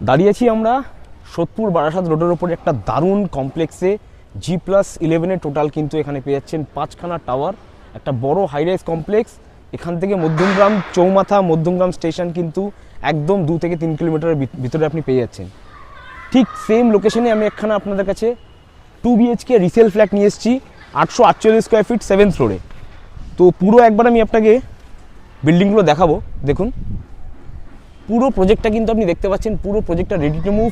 দাঁড়িয়ে আছি আমরা সোদপুর বারাসাত রোডের ওপরে একটা দারুণ কমপ্লেক্সে। G+11 টোটাল কিন্তু এখানে পেয়ে যাচ্ছেন 5খানা টাওয়ার, একটা বড় হাইরাইজ কমপ্লেক্স। এখান থেকে মধ্যমগ্রাম চৌমাথা মধ্যমগ্রাম স্টেশন কিন্তু একদম 2 থেকে 3 কিলোমিটারের ভিতরে আপনি পেয়ে যাচ্ছেন। ঠিক সেম লোকেশনে আমি একখানা আপনাদের কাছে 2 BHK রিসেল ফ্ল্যাট নিয়ে এসেছি 848 স্কোয়ার ফিট 7th ফ্লোরে। তো পুরো একবার আমি আপনাকে বিল্ডিংগুলো দেখাবো। দেখুন পুরো প্রজেক্টটা কিন্তু আপনি দেখতে পাচ্ছেন, পুরো প্রজেক্টটা রেডি টু মুভ।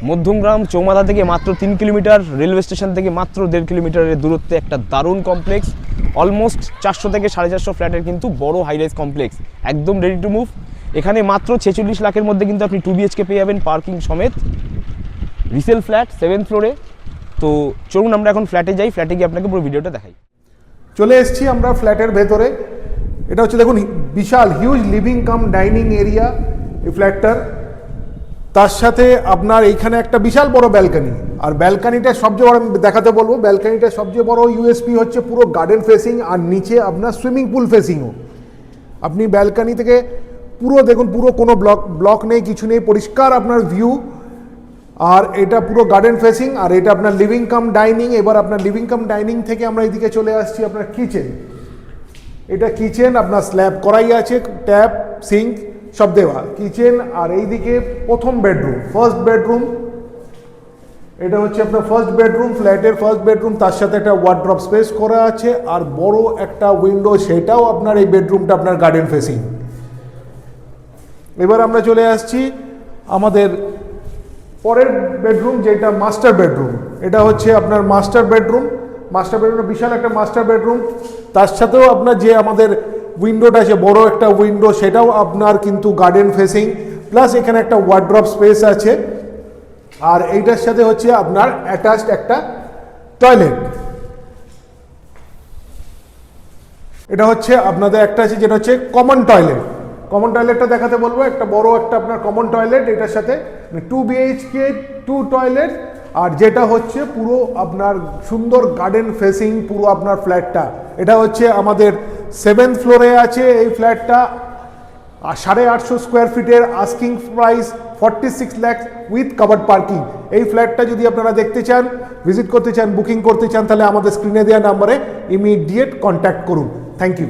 মধ্যমগ্রাম চৌমাথা থেকে মাত্র 3 কিলোমিটার, রেলওয়ে স্টেশন থেকে মাত্র 1.5 কিলোমিটারের দূরত্বে একটা দারুণ কমপ্লেক্স। অলমোস্ট 400 থেকে 450 ফ্ল্যাটের কিন্তু বড় হাইরাইজ কমপ্লেক্স, একদম রেডি টু মুভ। এখানে মাত্র 46 লাখের মধ্যে কিন্তু আপনি 2 BHK পেয়ে যাবেন পার্কিং সমেত, রিসেল ফ্ল্যাট 7th ফ্লোরে। তো চলুন আমরা এখন ফ্ল্যাটে যাই, ফ্ল্যাটে গিয়ে আপনাকে পুরো ভিডিওটা দেখাই। চলে এসেছি আমরা ফ্ল্যাটের ভেতরে। এটা হচ্ছে দেখুন বিশাল huge living cum dining area এই ফ্ল্যাটটার। তার সাথে আপনার এইখানে একটা বিশাল বড় ব্যালকানি, আর ব্যালকানিটা সবচেয়ে বড় আমি দেখাতে বলবো। ব্যালকানিটা সবচেয়ে বড় ইউএসপি হচ্ছে পুরো গার্ডেন ফেসিং, আর নিচে আপনার সুইমিং পুল ফেসিংও। আপনি ব্যালকানি থেকে পুরো দেখুন, পুরো কোনো ব্লক নেই, কিছু নেই, পরিষ্কার আপনার ভিউ। আর এটা পুরো গার্ডেন ফেসিং, আর এটা আপনার লিভিং কাম ডাইনিং। এবার আপনার লিভিং কাম ডাইনিং থেকে আমরা এদিকে চলে আসছি আপনার কিচেন। এটা কিচেন, আপনার স্ল্যাব করাই আছে, ট্যাপ সিঙ্ক সব দেওয়া কিচেন। আর এইদিকে প্রথম বেডরুম, ফার্স্ট বেডরুম। এটা হচ্ছে আপনার ফার্স্ট বেডরুম, ফ্ল্যাটের ফার্স্ট বেডরুম। তার সাথে একটা ওয়ার্ড্রপ স্পেস করা আছে, আর বড় একটা উইন্ডো, সেটাও আপনার এই বেডরুমটা আপনার গার্ডেন ফেসিং। এবার আমরা চলে আসছি আমাদের পরের বেডরুম, যেটা মাস্টার বেডরুম। এটা হচ্ছে আপনার মাস্টার বেডরুম। মাস্টার বেডরুমটা বিশাল একটা মাস্টার বেডরুম। তার সাথেও আপনার যে আমাদের উইন্ডোটা আছে, বড় একটা উইন্ডো, সেটাও আপনার কিন্তু গার্ডেন ফেসিং। প্লাস এখানে একটা ওয়ার্ড্রপ স্পেস আছে, আর এইটার সাথে হচ্ছে আপনার অ্যাটাচড একটা টয়লেট। এটা হচ্ছে আপনাদের একটা আছে যেটা হচ্ছে কমন টয়লেট। কমন টয়লেটটা দেখাতে বলবো। একটা বড় একটা আপনার কমন টয়লেট, এটার সাথে 2 BHK 2 টয়লেট। আর যেটা হচ্ছে পুরো আপনার সুন্দর গার্ডেন ফেসিং পুরো আপনার ফ্ল্যাটটা। এটা হচ্ছে আমাদের 7th ফ্লোরে আছে এই ফ্ল্যাটটা। 850 স্কোয়ার ফিটের, asking price 46 lakh with covered parking. এই ফ্ল্যাটটা যদি আপনারা দেখতে চান, ভিজিট করতে চান, বুকিং করতে চান, তাহলে আমাদের স্ক্রিনে দেওয়া নাম্বারে ইমিডিয়েট কন্ট্যাক্ট করুন। Thank you.